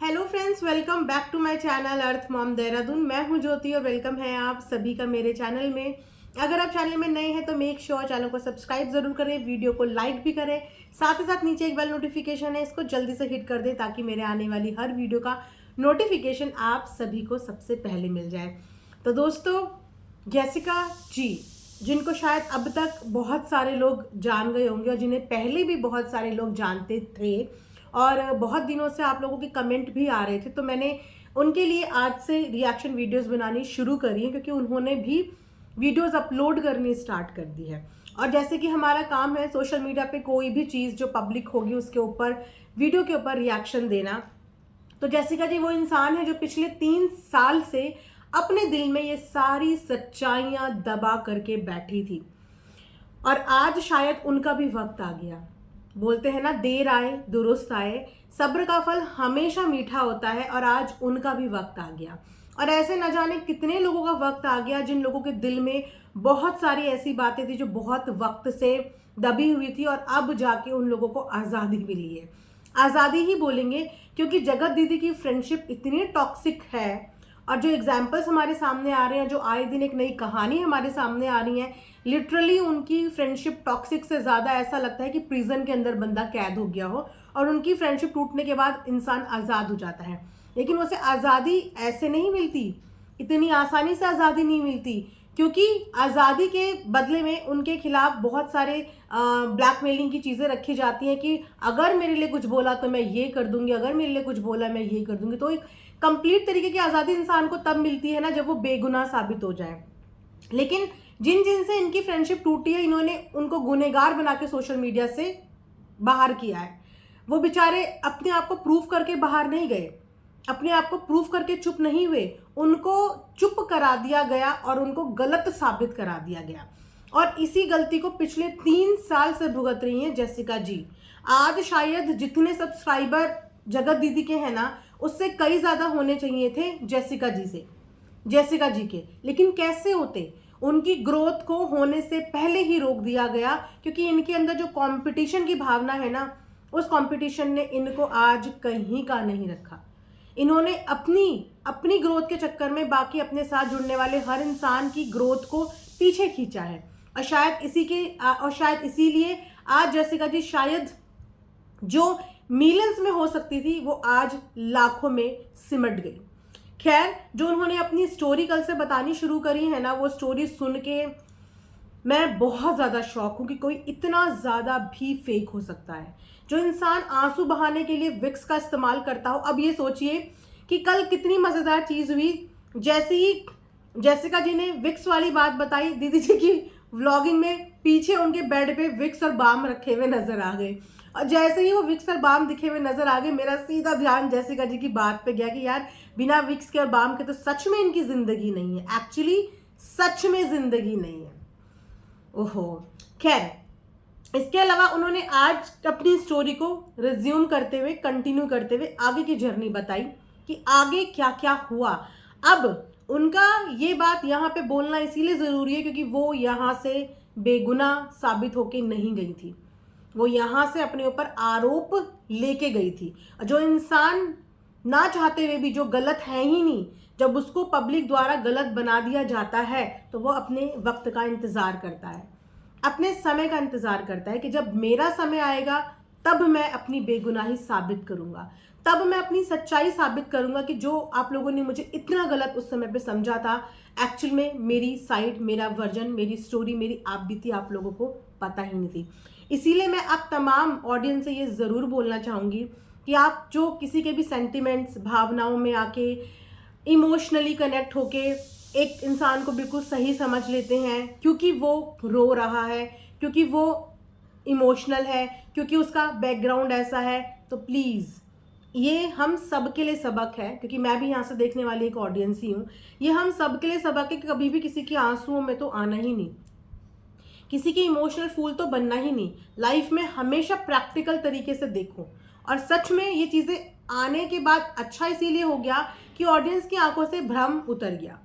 Hello friends, welcome back to my channel Earth Mom Dehradun. मैं हूं ज्योति और वेलकम है आप सभी का मेरे चैनल में। अगर आप चैनल में नए हैं तो मेक श्योर चैनल को सब्सक्राइब जरूर करें, वीडियो को लाइक भी करें। साथ ही साथ नीचे एक बेल नोटिफिकेशन है, इसको जल्दी से हिट कर दें ताकि मेरे आने वाली हर वीडियो का नोटिफिकेशन आप सभी को सबसे पहले मिल जाए। तो दोस्तों, जेसिका जी, जिनको शायद अब तक बहुत सारे लोग जान गए होंगे और जिन्हें पहले भी बहुत सारे लोग जानते थे और बहुत दिनों से आप लोगों के कमेंट भी आ रहे थे, तो मैंने उनके लिए आज से रिएक्शन वीडियोस बनानी शुरू करी है क्योंकि उन्होंने भी वीडियोस अपलोड करनी स्टार्ट कर दी है। और जैसे कि हमारा काम है सोशल मीडिया पे कोई भी चीज़ जो पब्लिक होगी उसके ऊपर, वीडियो के ऊपर रिएक्शन देना, तो जेसिका जी वो इंसान है जो पिछले 3 साल से अपने दिल में ये सारी सच्चाइयां दबा करके बैठी थी और आज शायद उनका भी वक्त आ गया। बोलते हैं ना, देर आए दुरुस्त आए, सब्र का फल हमेशा मीठा होता है और आज उनका भी वक्त आ गया। और ऐसे न जाने कितने लोगों का वक्त आ गया जिन लोगों के दिल में बहुत सारी ऐसी बातें थी जो बहुत वक्त से दबी हुई थी और अब जाके उन लोगों को आज़ादी मिली है। आज़ादी ही बोलेंगे क्योंकि जगत दीदी की फ्रेंडशिप इतनी टॉक्सिक है और जो एग्जाम्पल्स हमारे सामने आ रहे हैं, जो आए दिन एक नई कहानी हमारे सामने आ रही है, लिटरली उनकी फ्रेंडशिप टॉक्सिक से ज़्यादा ऐसा लगता है कि प्रिजन के अंदर बंदा कैद हो गया हो और उनकी फ्रेंडशिप टूटने के बाद इंसान आज़ाद हो जाता है। लेकिन उसे आज़ादी ऐसे नहीं मिलती, इतनी आसानी से आज़ादी नहीं मिलती, क्योंकि आज़ादी के बदले में उनके खिलाफ बहुत सारे ब्लैकमेलिंग की चीज़ें रखी जाती हैं कि अगर मेरे लिए कुछ बोला तो मैं ये कर दूंगी, अगर मेरे लिए कुछ बोला मैं ये कर दूंगी। तो एक कंप्लीट तरीके की आज़ादी इंसान को तब मिलती है ना जब वो बेगुनाह साबित हो जाए। लेकिन जिन जिन से इनकी फ्रेंडशिप टूटी है, इन्होंने उनको गुनहगार बना के सोशल मीडिया से बाहर किया है। वो बेचारे अपने आप को प्रूफ करके बाहर नहीं गए, अपने आप को प्रूफ करके चुप नहीं हुए, उनको चुप करा दिया गया और उनको गलत साबित करा दिया गया। और इसी गलती को पिछले 3 साल से भुगत रही हैं जेसिका जी। आज शायद जितने सब्सक्राइबर जगत दीदी के हैं ना, उससे कई ज्यादा होने चाहिए थे जेसिका जी से, जेसिका जी के। लेकिन कैसे होते, उनकी ग्रोथ को होने से पहले ही रोक दिया गया क्योंकि इनके अंदर जो कंपटीशन की भावना है ना, उस कंपटीशन ने इनको आज कहीं का नहीं रखा। इन्होंने अपनी अपनी ग्रोथ के चक्कर में बाकी अपने साथ जुड़ने वाले हर इंसान की ग्रोथ को पीछे खींचा है और शायद इसीलिए आज जेसिका जी शायद जो मिलियंस में हो सकती थी वो आज लाखों में सिमट गई। खैर, जो उन्होंने अपनी स्टोरी कल से बतानी शुरू करी है ना, वो स्टोरी सुन के मैं बहुत ज़्यादा शॉक हूँ कि कोई इतना ज़्यादा भी फेक हो सकता है। जो इंसान आंसू बहाने के लिए विक्स का इस्तेमाल करता हो, अब ये सोचिए कि कल कितनी मज़ेदार चीज़ हुई। जैसे ही जेसिका जी ने विक्स वाली बात बताई, दीदी जी की व्लॉगिंग में पीछे उनके बेड पे विक्स और बाम रखे हुए नजर आ गए। और जैसे ही वो विक्स और बाम दिखे हुए नजर आ गए, मेरा सीधा ध्यान जेसिका जी की बात पे गया कि यार, बिना विक्स के और बाम के तो सच में इनकी जिंदगी नहीं है, एक्चुअली सच में जिंदगी नहीं है। ओहो, खैर, इसके अलावा उन्होंने आज अपनी स्टोरी को रिज्यूम करते हुए, कंटिन्यू करते हुए आगे की जर्नी बताई कि आगे क्या क्या हुआ। अब उनका ये बात यहाँ पे बोलना इसीलिए ज़रूरी है क्योंकि वो यहाँ से बेगुनाह साबित होके नहीं गई थी, वो यहाँ से अपने ऊपर आरोप लेके गई थी। जो इंसान ना चाहते हुए भी, जो गलत है ही नहीं, जब उसको पब्लिक द्वारा गलत बना दिया जाता है तो वो अपने वक्त का इंतज़ार करता है, अपने समय का इंतज़ार करता है कि जब मेरा समय आएगा तब मैं अपनी बेगुनाही साबित करूंगा, तब मैं अपनी सच्चाई साबित करूंगा कि जो आप लोगों ने मुझे इतना गलत उस समय पे समझा था, एक्चुअल में मेरी साइड, मेरा वर्जन, मेरी स्टोरी, मेरी आप बीती आप लोगों को पता ही नहीं थी। इसीलिए मैं आप तमाम ऑडियंस से ये ज़रूर बोलना चाहूँगी कि आप जो किसी के भी सेंटिमेंट्स, भावनाओं में आके इमोशनली कनेक्ट होके एक इंसान को बिल्कुल सही समझ लेते हैं क्योंकि वो रो रहा है, क्योंकि वो इमोशनल है, क्योंकि उसका बैकग्राउंड ऐसा है, तो प्लीज़, ये हम सब के लिए सबक है, क्योंकि मैं भी यहाँ से देखने वाली एक ऑडियंस ही हूँ। ये हम सब के लिए सबक है कि कभी भी किसी के आंसुओं में तो आना ही नहीं, किसी की इमोशनल फूल तो बनना ही नहीं। लाइफ में हमेशा प्रैक्टिकल तरीके से देखो। और सच में ये चीज़ें आने के बाद अच्छा इसीलिए हो गया कि ऑडियंस की आंखों से भ्रम उतर गया।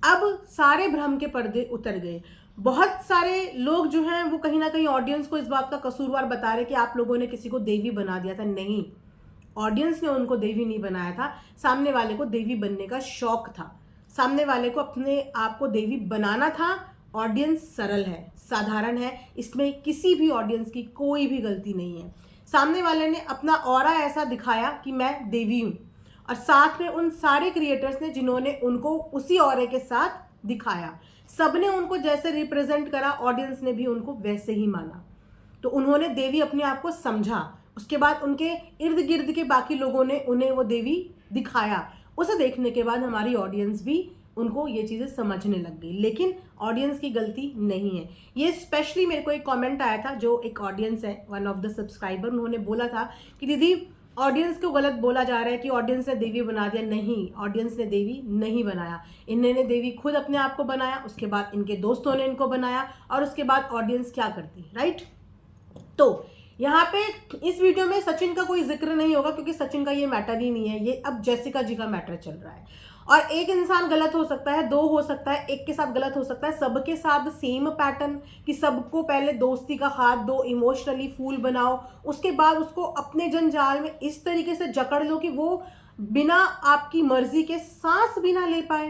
अब सारे भ्रम के पर्दे उतर गए। बहुत सारे लोग जो हैं वो कहीं ना कहीं ऑडियंस को इस बात का कसूरवार बता रहे कि आप लोगों ने किसी को देवी बना दिया था। नहीं, ऑडियंस ने उनको देवी नहीं बनाया था, सामने वाले को देवी बनने का शौक था, सामने वाले को अपने आप को देवी बनाना था। ऑडियंस सरल है, साधारण है, इसमें किसी भी ऑडियंस की कोई भी गलती नहीं है। सामने वाले ने अपना ऑरा ऐसा दिखाया कि मैं देवी हूँ, और साथ में उन सारे क्रिएटर्स ने जिन्होंने उनको उसी ऑरे के साथ दिखाया, सबने उनको जैसे रिप्रेजेंट करा, ऑडियंस ने भी उनको वैसे ही माना। तो उन्होंने देवी अपने आप को समझा, उसके बाद उनके इर्द गिर्द के बाकी लोगों ने उन्हें वो देवी दिखाया। उसे देखने के बाद हमारी ऑडियंस भी उनको ये चीज़ें समझने लग गई, लेकिन ऑडियंस की गलती नहीं है। ये स्पेशली मेरे को एक कमेंट आया था, जो एक ऑडियंस है, वन ऑफ द सब्सक्राइबर, उन्होंने बोला था कि दीदी ऑडियंस को गलत बोला जा रहा है कि ऑडियंस ने देवी बना दिया। नहीं, ऑडियंस ने देवी नहीं बनाया, इन्होंने देवी खुद अपने आप को बनाया, उसके बाद इनके दोस्तों ने इनको बनाया, और उसके बाद ऑडियंस क्या करती, राइट। तो यहाँ पे इस वीडियो में सचिन का कोई जिक्र नहीं होगा, क्योंकि सचिन का ये मैटर ही नहीं है, ये अब जेसिका जी का मैटर चल रहा है। और एक इंसान गलत हो सकता है, दो हो सकता है, एक के साथ गलत हो सकता है, सबके साथ सेम पैटर्न कि सबको पहले दोस्ती का हाथ दो, इमोशनली फूल बनाओ, उसके बाद उसको अपने जंजाल में इस तरीके से जकड़ लो कि वो बिना आपकी मर्जी के सांस भी ना ले पाए।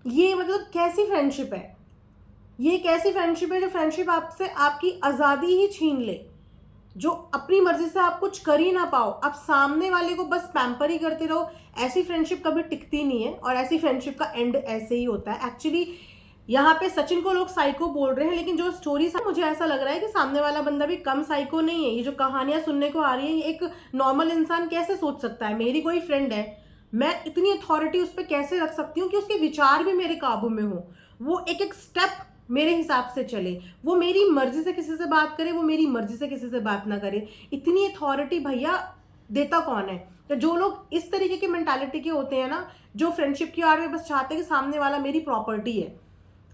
ये मतलब कैसी फ्रेंडशिप है? ये कैसी फ्रेंडशिप है जो फ्रेंडशिप आपसे आपकी आज़ादी ही छीन ले, जो अपनी मर्जी से आप कुछ कर ही ना पाओ, आप सामने वाले को बस पैम्पर ही करते रहो। ऐसी फ्रेंडशिप कभी टिकती नहीं है, और ऐसी फ्रेंडशिप का एंड ऐसे ही होता है। एक्चुअली यहाँ पे सचिन को लोग साइको बोल रहे हैं, लेकिन जो स्टोरी है मुझे ऐसा लग रहा है कि सामने वाला बंदा भी कम साइको नहीं है। ये जो कहानियां सुनने को आ रही है, ये एक नॉर्मल इंसान कैसे सोच सकता है? मेरी कोई फ्रेंड है, मैं इतनी अथॉरिटी उस पर कैसे रख सकती हूँ कि उसके विचार भी मेरे काबू में हो, वो एक एक स्टेप मेरे हिसाब से चले, वो मेरी मर्जी से किसी से बात करे, वो मेरी मर्जी से किसी से बात ना करे। इतनी अथॉरिटी भैया देता कौन है? तो जो लोग इस तरीके की मेंटालिटी के होते हैं ना, जो फ्रेंडशिप की आड़ में बस चाहते हैं कि सामने वाला मेरी प्रॉपर्टी है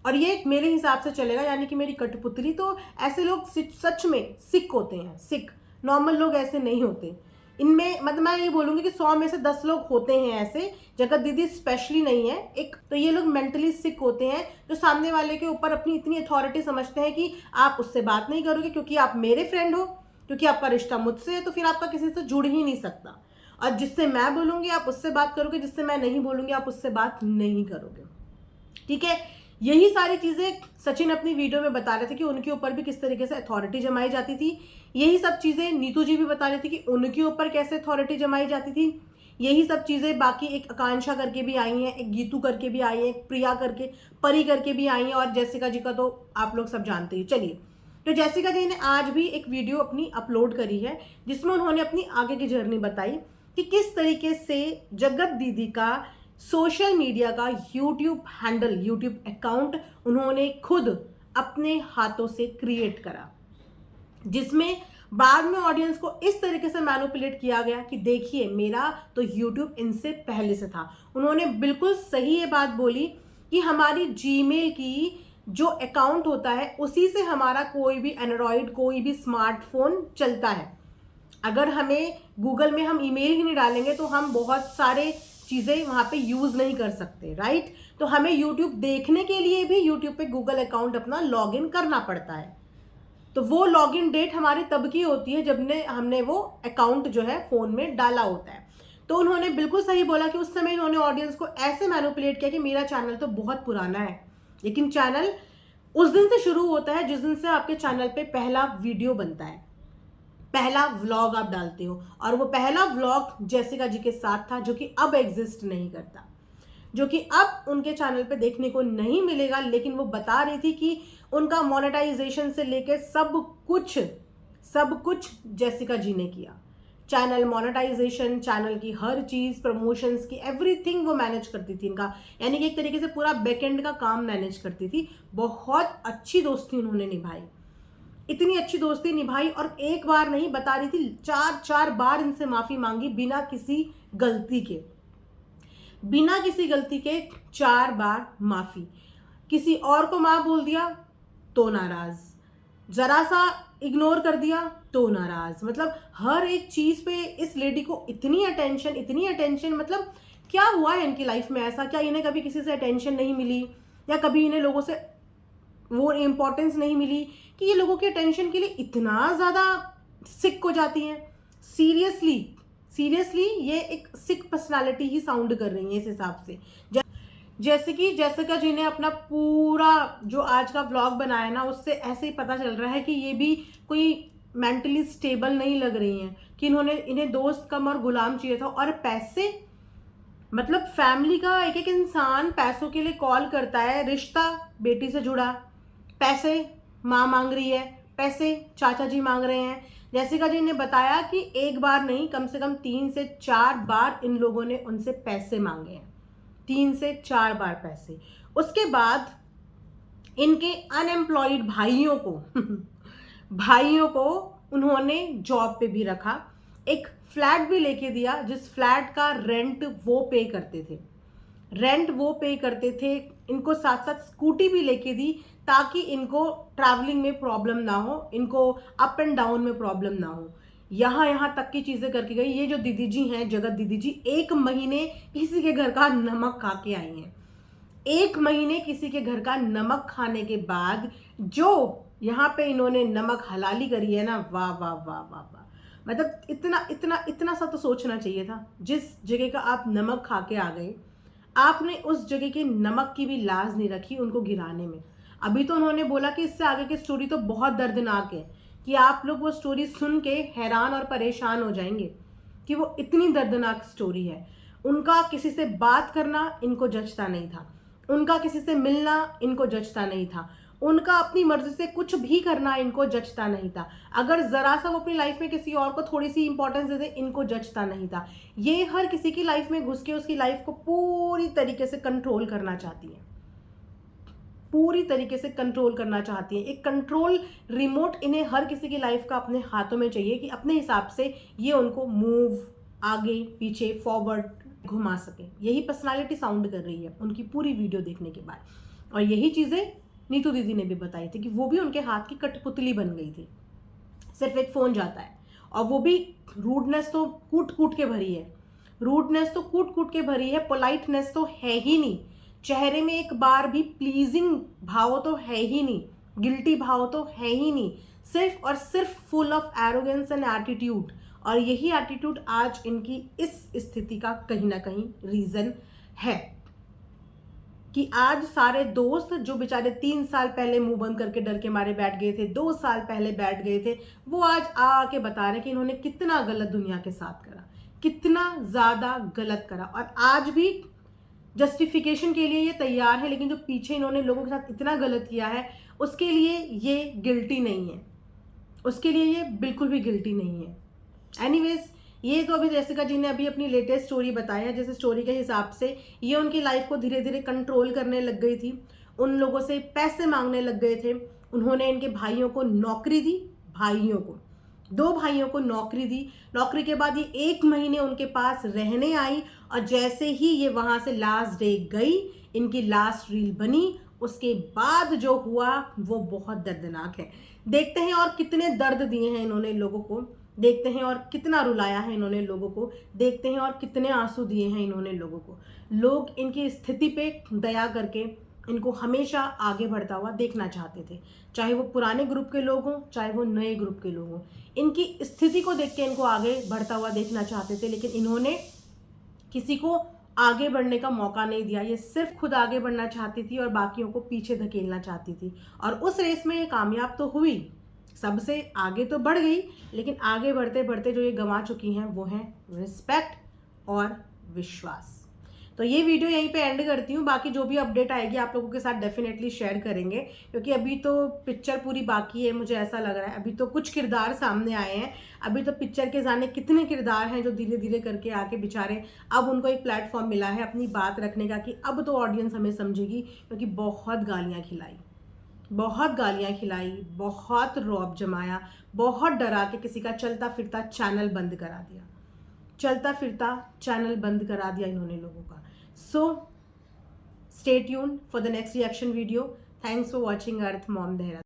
और ये मेरे हिसाब से चलेगा, यानी कि मेरी कठपुतली, तो ऐसे लोग सच में सिक होते हैं, सिक। नॉर्मल लोग ऐसे नहीं होते। इनमें मतलब मैं ये बोलूँगी कि 100 में से 10 लोग होते हैं ऐसे, जगत दीदी स्पेशली नहीं है एक। तो ये लोग मेंटली सिक होते हैं, जो सामने वाले के ऊपर अपनी इतनी अथॉरिटी समझते हैं कि आप उससे बात नहीं करोगे क्योंकि आप मेरे फ्रेंड हो, क्योंकि आपका रिश्ता मुझसे है, तो फिर आपका किसी से जुड़ ही नहीं सकता। और जिससे मैं बोलूँगी आप उससे बात करोगे, जिससे मैं नहीं बोलूँगी आप उससे बात नहीं करोगे, ठीक है। यही सारी चीज़ें सचिन अपनी वीडियो में बता रहे थे कि उनके ऊपर भी किस तरीके से अथॉरिटी जमाई जाती थी। यही सब चीज़ें नीतू जी भी बता रही थी कि उनके ऊपर कैसे अथॉरिटी जमाई जाती थी। यही सब चीज़ें बाकी एक आकांक्षा करके भी आई हैं, एक गीतू करके भी आई हैं, एक प्रिया करके, परी करके भी आई हैं, और जेसिका जी का तो आप लोग सब जानते ही। चलिए, तो जेसिका जी ने आज भी एक वीडियो अपनी अपलोड करी है, जिसमें उन्होंने अपनी आगे की जर्नी बताई कि किस तरीके से जगत दीदी का सोशल मीडिया का यूट्यूब हैंडल, यूट्यूब अकाउंट उन्होंने खुद अपने हाथों से क्रिएट करा, जिसमें बाद में ऑडियंस को इस तरीके से मैनिपुलेट किया गया कि देखिए मेरा तो यूट्यूब इनसे पहले से था। उन्होंने बिल्कुल सही ये बात बोली कि हमारी जीमेल की जो अकाउंट होता है उसी से हमारा कोई भी एंड्रॉयड, कोई भी स्मार्टफोन चलता है। अगर हमें गूगल में हम ईमेल ही नहीं डालेंगे तो हम बहुत सारे चीज़ें वहाँ पे यूज़ नहीं कर सकते, राइट। तो हमें यूट्यूब देखने के लिए भी यूट्यूब पे गूगल अकाउंट अपना लॉगिन करना पड़ता है। तो वो लॉगिन डेट हमारी तब की होती है जब हमने वो अकाउंट जो है फ़ोन में डाला होता है। तो उन्होंने बिल्कुल सही बोला कि उस समय इन्होंने ऑडियंस को ऐसे मैनिपुलेट किया कि मेरा चैनल तो बहुत पुराना है, लेकिन चैनल उस दिन से शुरू होता है जिस दिन से आपके चैनल पे पहला वीडियो बनता है, पहला व्लॉग आप डालते हो। और वो पहला व्लॉग जेसिका जी के साथ था, जो कि अब एग्जिस्ट नहीं करता, जो कि अब उनके चैनल पे देखने को नहीं मिलेगा। लेकिन वो बता रही थी कि उनका मोनेटाइजेशन से लेकर सब कुछ जेसिका जी ने किया। चैनल मोनेटाइजेशन, चैनल की हर चीज़, प्रमोशंस की एवरीथिंग वो मैनेज करती थी इनका, यानी कि एक तरीके से पूरा बैकएंड का काम मैनेज करती थी। बहुत अच्छी दोस्ती उन्होंने निभाई, इतनी अच्छी दोस्ती निभाई, और एक बार नहीं बता रही थी, 4 बार इनसे माफ़ी मांगी बिना किसी गलती के, बिना किसी गलती के 4 बार माफ़ी। किसी और को माँ बोल दिया तो नाराज़, ज़रा सा इग्नोर कर दिया तो नाराज़। मतलब हर एक चीज़ पे इस लेडी को इतनी अटेंशन, मतलब क्या हुआ है इनकी लाइफ में ऐसा? क्या इन्हें कभी किसी से अटेंशन नहीं मिली, या कभी इन्हें लोगों से वो इम्पोर्टेंस नहीं मिली कि ये लोगों के अटेंशन के लिए इतना ज़्यादा सिक हो जाती हैं? सीरियसली सीरियसली ये एक सिक पर्सनालिटी ही साउंड कर रही है इस हिसाब से। जैसे कि जैसिका जी ने अपना पूरा जो आज का व्लॉग बनाया ना, उससे ऐसे ही पता चल रहा है कि ये भी कोई मेंटली स्टेबल नहीं लग रही हैं, कि इन्हें दोस्त कम और गुलाम चाहिए था। और पैसे, मतलब फैमिली का एक एक इंसान पैसों के लिए कॉल करता है। रिश्ता बेटी से जुड़ा, पैसे माँ मांग रही है, पैसे चाचा जी मांग रहे हैं। जैसिका जी ने बताया कि एक बार नहीं, कम से कम 3 से 4 बार इन लोगों ने उनसे पैसे मांगे हैं, 3 से 4 बार पैसे। उसके बाद इनके अनएम्प्लॉयड भाइयों को उन्होंने जॉब पे भी रखा, एक फ्लैट भी लेके दिया, जिस फ्लैट का रेंट वो पे करते थे। इनको साथ साथ स्कूटी भी लेके दी, ताकि इनको ट्रैवलिंग में प्रॉब्लम ना हो, इनको अप एंड डाउन में प्रॉब्लम ना हो। यहाँ तक की चीजें करके गई। ये जो दीदी जी हैं, जगत दीदी जी, 1 महीने किसी के घर का नमक खा के आई हैं। 1 महीने किसी के घर का नमक खाने के बाद जो यहाँ पे इन्होंने नमक हलाली करी है ना, वाह वाह वाह वाह वाह। मतलब इतना इतना इतना सा तो सोचना चाहिए था। जिस जगह का आप नमक खा के आ गए, आपने उस जगह के नमक की भी लाज नहीं रखी उनको गिराने में। अभी तो उन्होंने बोला कि इससे आगे की स्टोरी तो बहुत दर्दनाक है, कि आप लोग वो स्टोरी सुन के हैरान और परेशान हो जाएंगे कि वो इतनी दर्दनाक स्टोरी है। उनका किसी से बात करना इनको जचता नहीं था, उनका किसी से मिलना इनको जचता नहीं था, उनका अपनी मर्जी से कुछ भी करना इनको जचता नहीं था। अगर जरा सा वो अपनी लाइफ में किसी और को थोड़ी सी इंपॉर्टेंस दे दे, इनको जचता नहीं था। ये हर किसी की लाइफ में घुस के उसकी लाइफ को पूरी तरीके से कंट्रोल करना चाहती है, पूरी तरीके से कंट्रोल करना चाहती है। एक कंट्रोल रिमोट इन्हें हर किसी की लाइफ का अपने हाथों में चाहिए, कि अपने हिसाब से ये उनको मूव, आगे पीछे, फॉरवर्ड घुमा सके। यही पर्सनालिटी साउंड कर रही है उनकी पूरी वीडियो देखने के बाद। और यही चीज़ें नीतू दीदी ने भी बताई थी, कि वो भी उनके हाथ की कठपुतली बन गई थी। सिर्फ एक फ़ोन जाता है, और वो भी रूडनेस तो कूट कूट के भरी है, पोलाइटनेस तो है ही नहीं, चेहरे में एक बार भी प्लीजिंग भाव तो है ही नहीं, गिल्टी भाव तो है ही नहीं, सिर्फ और सिर्फ full of arrogance and attitude. और यही एटीट्यूड आज इनकी इस स्थिति का कहीं ना कहीं रीज़न है, कि आज सारे दोस्त जो बेचारे 3 साल पहले मुंह बंद करके डर के मारे बैठ गए थे, 2 साल पहले बैठ गए थे, वो आज आके बता रहे कि इन्होंने कितना गलत दुनिया के साथ करा, कितना ज़्यादा गलत करा। और आज भी जस्टिफिकेशन के लिए ये तैयार है, लेकिन जो पीछे इन्होंने लोगों के साथ इतना गलत किया है, उसके लिए ये गिल्टी नहीं है, उसके लिए ये बिल्कुल भी गिल्टी नहीं है। एनीवेज, ये तो अभी जैसिका जी ने अभी अपनी लेटेस्ट स्टोरी बताया, जिस स्टोरी के हिसाब से ये उनकी लाइफ को धीरे धीरे कंट्रोल करने लग गई थी, उन लोगों से पैसे मांगने लग गए थे। उन्होंने इनके भाइयों को नौकरी दी, 2 भाइयों को नौकरी दी। नौकरी के बाद ये 1 महीने उनके पास रहने आई, और जैसे ही ये वहाँ से लास्ट डे गई, इनकी लास्ट रील बनी, उसके बाद जो हुआ वो बहुत दर्दनाक है। देखते हैं और कितने दर्द दिए हैं इन्होंने लोगों को, देखते हैं और कितना रुलाया है इन्होंने लोगों को, देखते हैं और कितने आंसू दिए हैं इन्होंने लोगों को। लोग इनकी स्थिति पे दया करके इनको हमेशा आगे बढ़ता हुआ देखना चाहते थे, चाहे वो पुराने ग्रुप के लोग हों, चाहे वो नए ग्रुप के लोग हों। इनकी स्थिति को देख के इनको आगे बढ़ता हुआ देखना चाहते थे, लेकिन इन्होंने किसी को आगे बढ़ने का मौका नहीं दिया। ये सिर्फ खुद आगे बढ़ना चाहती थी और बाकियों को पीछे धकेलना चाहती थी, और उस रेस में ये कामयाब तो हुई, सबसे आगे तो बढ़ गई, लेकिन आगे बढ़ते बढ़ते जो ये गंवा चुकी हैं वो है रिस्पेक्ट और विश्वास। तो ये वीडियो यहीं पे एंड करती हूँ। बाकी जो भी अपडेट आएगी आप लोगों के साथ डेफिनेटली शेयर करेंगे, क्योंकि अभी तो पिक्चर पूरी बाकी है, मुझे ऐसा लग रहा है। अभी तो कुछ किरदार सामने आए हैं, अभी तो पिक्चर के जाने कितने किरदार हैं जो धीरे धीरे करके आके बेचारे अब उनको एक प्लेटफॉर्म मिला है अपनी बात रखने का, कि अब तो ऑडियंस हमें समझेगी। क्योंकि बहुत गालियाँ खिलाई, बहुत रौब जमाया, बहुत डरा के किसी का चलता फिरता चैनल बंद करा दिया इन्होंने लोगों का। So stay tuned for the next reaction video. Thanks for watching earth Mom Dehradun.